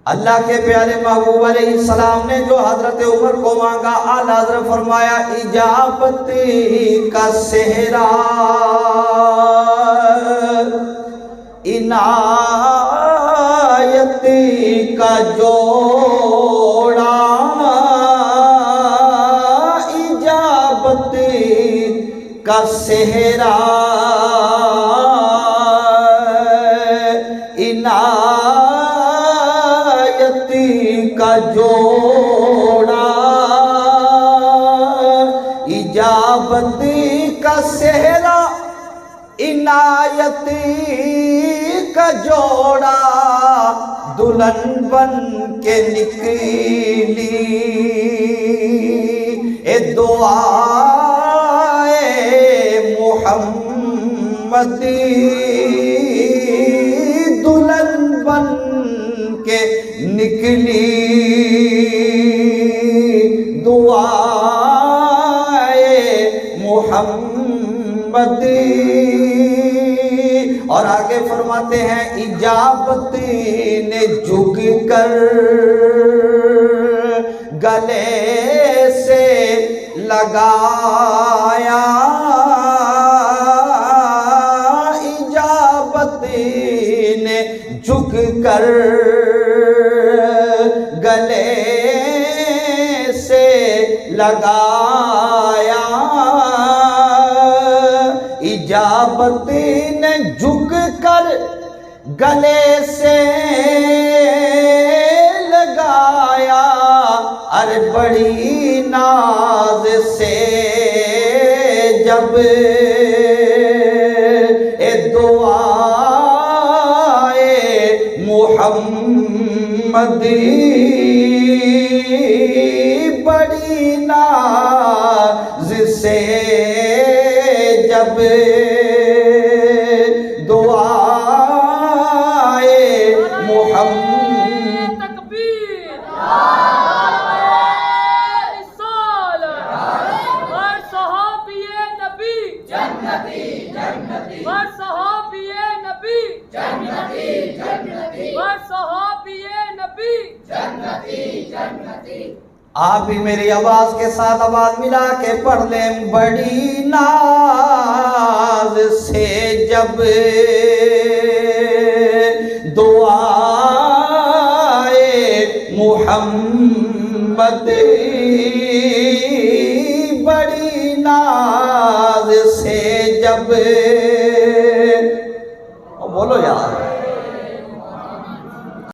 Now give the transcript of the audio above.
اللہ کے پیارے محبوب علیہ السلام نے جو حضرت عمر کو مانگا، اعلیٰ حضرت فرمایا اجابت کا صحرا عنایت کا جوڑا، اجابت کا صحرا عنایت کا جوڑا، اجابت کا صحرا عنایت کا جوڑا، دلہن بن کے نکلی اے دعائے محمدی، دلہن بن کے نکلی دعائے محمدی۔ اور آگے فرماتے ہیں اجابت نے جھک کر گلے سے لگایا، اجابت نے جھک کر گلے سے لگایا، اجابت نے جھک کر گلے سے لگایا، ارے بڑی ناز سے جب اے دعائے محمدی، بڑی ناز سے جب دعائے محمد، تکبیر صحابی نبی جنتی جنتی، صحابی نبی جنتی جنتی، صحابی نبی جنتی جنتی۔ آپ بھی میری آواز کے ساتھ آواز ملا کے پڑھ لیں، بڑی ناز سے جب دعائے محمد